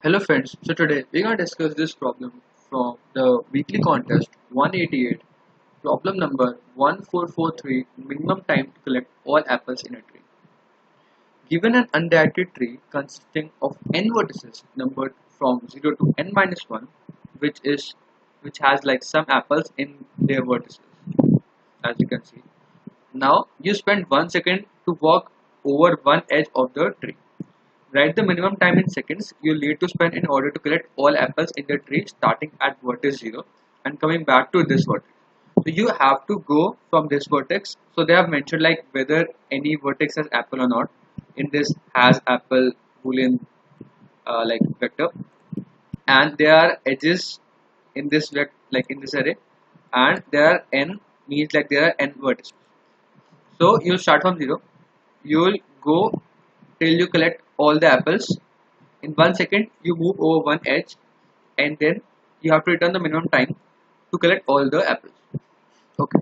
Hello friends, so today we're going to discuss this problem from the weekly contest 188, problem number 1443, minimum time to collect all apples in a tree. Given an undirected tree consisting of n vertices numbered from 0 to n minus 1, which has like some apples in their vertices, as you can see. Now you spend 1 second to walk over one edge of the tree. Write the minimum time in seconds you'll need to spend in order to collect all apples in the tree starting at vertex 0 and coming back to this vertex. So you have to go from this vertex. So they have mentioned like whether any vertex has apple or not. In this has apple boolean like vector, and there are edges in this like in this array, and there are n means like there are n vertices. So you'll start from 0. You'll go till you collect all the apples. In 1 second, you move over one edge, and then you have to return the minimum time to collect all the apples. Okay.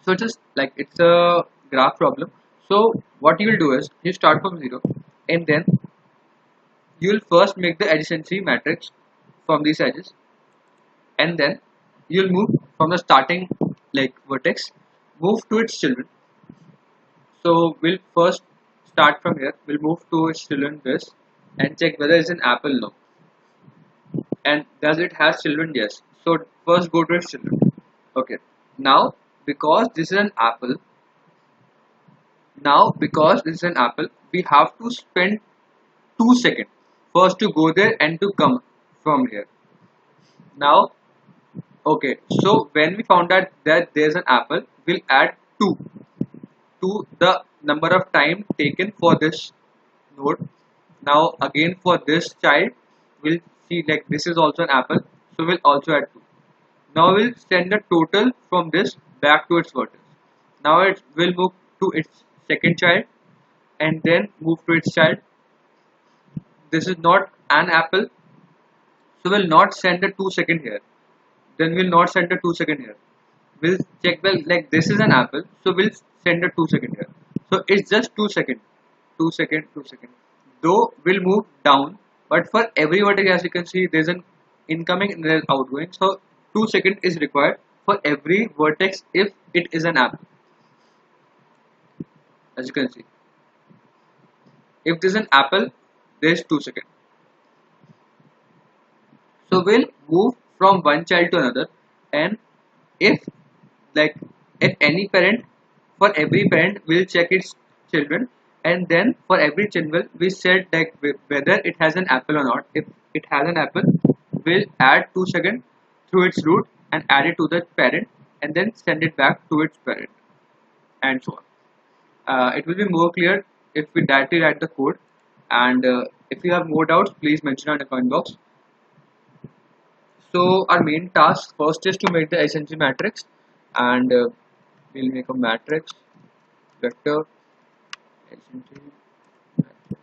So just like it's a graph problem. So what you will do is you start from 0, and then you will first make the adjacency matrix from these edges, and then you'll move from the starting like vertex, move to its children. So we'll first start from here. We'll move to its children this and check whether it's an apple now. And does it has children? Yes. So first go to its children. Okay. Now because this is an apple, we have to spend 2 seconds first to go there and to come from here. Now, okay. So when we found out that there's an apple, we'll add two to the number of time taken for this node. Now again for this child, we'll see like this is also an apple, so we'll also add two. Now we'll send the total from this back to its vertex. Now it will move to its second child and then move to its child. This is not an apple, so we'll not send the 2 second here. Then we'll not send the 2 second here. We'll check well like this is an apple, so we'll send the 2 second here. So it's just 2 second, 2 second, 2 second. Though we'll move down, but for every vertex as you can see, there's an incoming and there's outgoing. So 2 second is required for every vertex if it is an apple. As you can see, if this is an apple, there's 2 second. So we'll move from one child to another, and if like if any parent, for every parent we'll check its children, and then for every child we said like whether it has an apple or not. If it has an apple, we'll add 2 second through its root and add it to the parent, and then send it back to its parent, and so on. It will be more clear if we directly write the code, and if you have more doubts, please mention in the comment box. So our main task first is to make the SNG matrix, and we'll make a matrix vector SNG matrix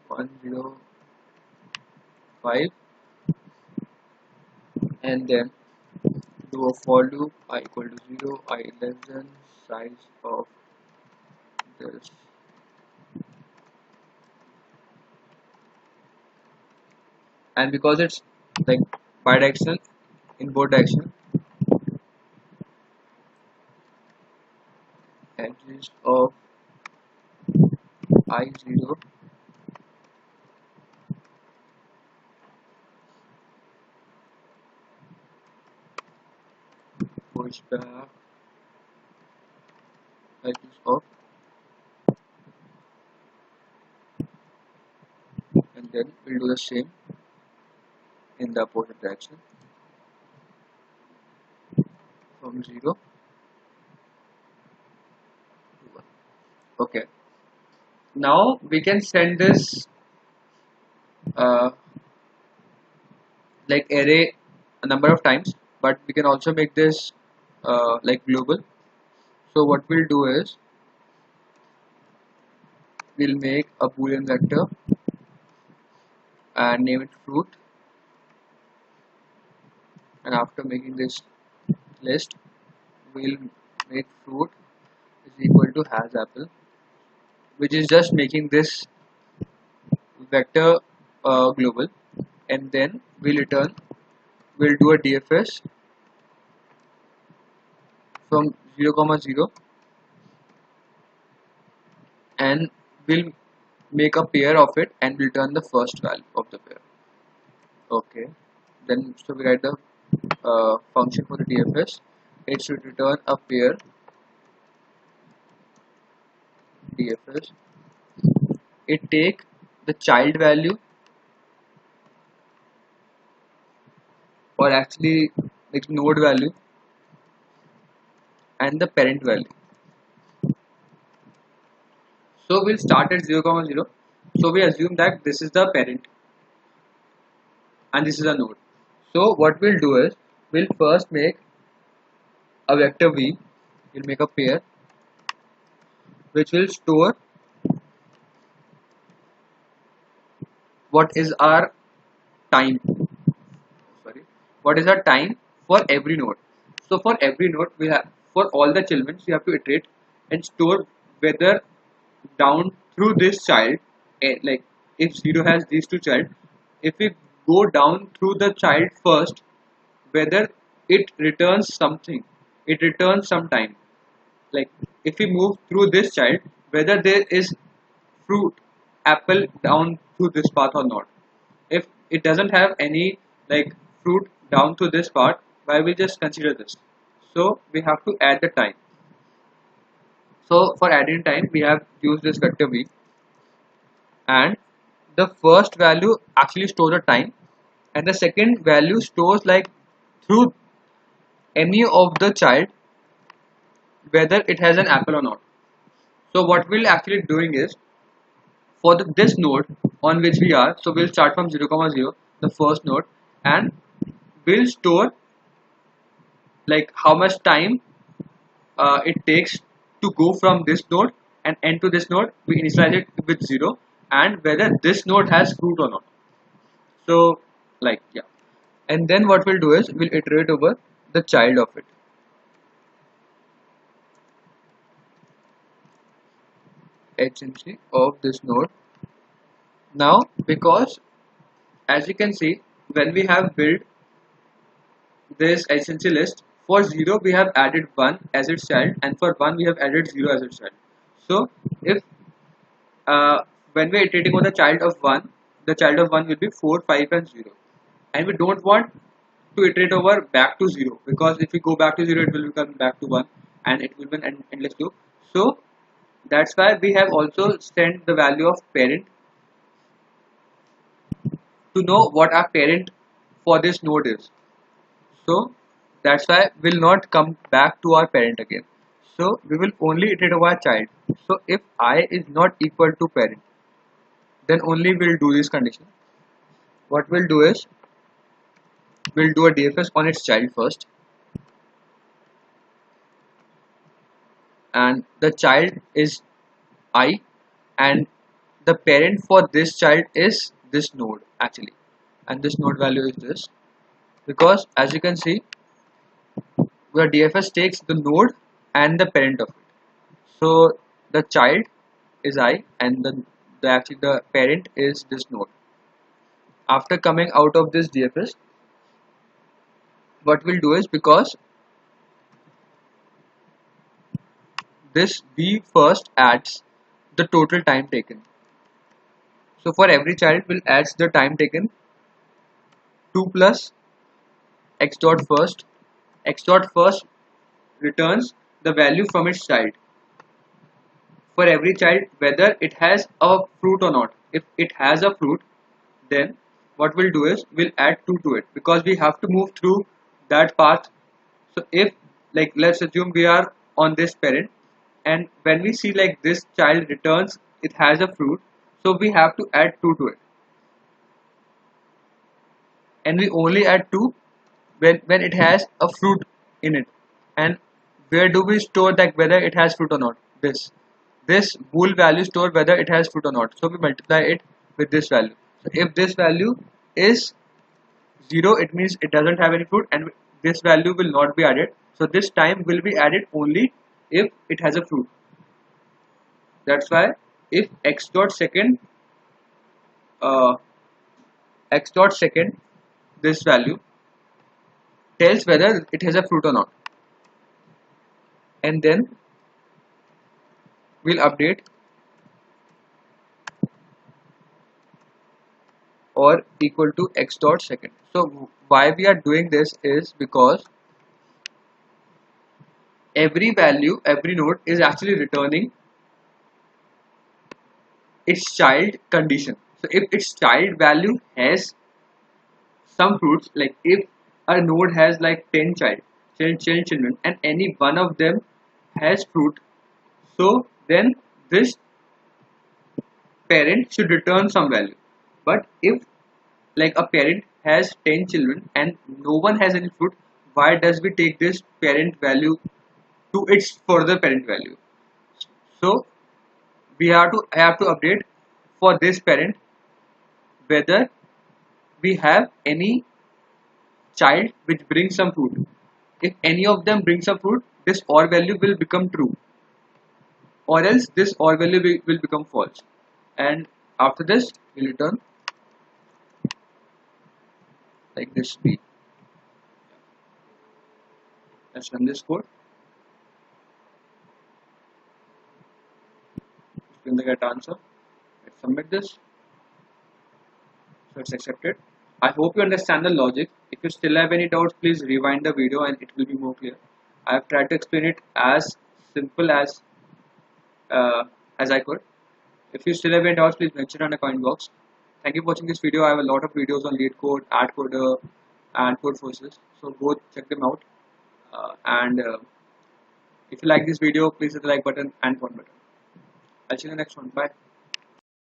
105, and then do a for loop I equal to 0, I less than size of this, and because it's like bidirectional in both direction, edges of I0 push back edges of, and then we'll do the same in the opposite direction from 0 to 1. Okay, now we can send this uh, like array a number of times, but we can also make this like global. So what we'll do is we'll make a boolean vector and name it fruit, and after making this list, we'll make fruit is equal to has apple, which is just making this vector global, and then we'll do a DFS from 0 comma 0, and we'll make a pair of it and return the first value of the pair. Okay, then so we write the function for the DFS. It should return a pair DFS. It take the child value, or actually like node value, and the parent value. So we'll start at 0 comma 0. So we assume that this is the parent and this is a node. So what we'll do is we'll first make a vector v. We'll make a pair which will store what is our time. Sorry, what is our time for every node. So for every node we have, for all the children we have to iterate and store whether down through this child, like if 0 has these two child, if we go down through the child first, whether it returns something, it returns some time. Like if we move through this child, whether there is fruit, apple down through this path or not. If it doesn't have any like fruit down to this part, why we just consider this? So we have to add the time. So for adding time, we have used this vector v, and the first value actually stores the time, and the second value stores like through any of the child whether it has an apple or not. So what we'll actually doing is for this node on which we are, so we'll start from 0 comma 0, the first node, and we'll store like how much time it takes to go from this node and end to this node. We initialize it with 0, and whether this node has fruit or not. So like yeah, and then what we'll do is we'll iterate over the child of it. Adjacency of this node. Now because as you can see, when we have built this adjacency list, for 0 we have added 1 as its child, and for 1 we have added 0 as its child. So if when we are iterating on the child of 1, the child of 1 will be 4, 5 and 0, and we don't want to iterate over back to 0, because if we go back to 0 it will become back to 1 and it will be an endless loop. So that's why we have also sent the value of parent to know what our parent for this node is. So that's why we'll not come back to our parent again. So we will only iterate over our child. So if I is not equal to parent, then only we'll do this condition. What we'll do is we'll do a DFS on its child first, and the child is I, and the parent for this child is this node actually, and this node value is this, because as you can see where DFS takes the node and the parent of it. So the child is I, and actually the parent is this node. After coming out of this DFS, what we'll do is, because this V first adds the total time taken. So for every child we'll add the time taken 2 plus x dot first. X dot first returns the value from its child for every child, whether it has a fruit or not. If it has a fruit, then what we'll do is we'll add 2 to it, because we have to move through that path. So if like let's assume we are on this parent, and when we see like this child returns it has a fruit, so we have to add 2 to it, and we only add 2 when it has a fruit in it. And where do we store that whether it has fruit or not? This bool value store whether it has fruit or not, so we multiply it with this value. So if this value is 0, it means it doesn't have any fruit, and this value will not be added. So this time will be added only if it has a fruit. That's why if x dot second x dot second, this value tells whether it has a fruit or not, and then we'll update or equal to x dot second. So why we are doing this is because every value, every node is actually returning its child condition. So if its child value has some fruits, like if a node has like 10 children and any one of them has fruit, so then this parent should return some value. But if like a parent has 10 children and no one has any fruit, why does we take this parent value to its further parent value? So we have to update for this parent whether we have any child which brings some fruit. If any of them brings some fruit, this OR value will become true, or else this OR value will become false. And after this, we'll return like this. Let's run this code. Print the get answer. Let's submit this. So it's accepted. I hope you understand the logic. If you still have any doubts, please rewind the video and it will be more clear. I have tried to explain it as simple as I could. If you still have any doubts, please mention in the comment box. Thank you for watching this video. I have a lot of videos on LeetCode, AdCoder, and Codeforces. So go check them out. And if you like this video, please hit the like button and comment button. I'll see you in the next one. Bye.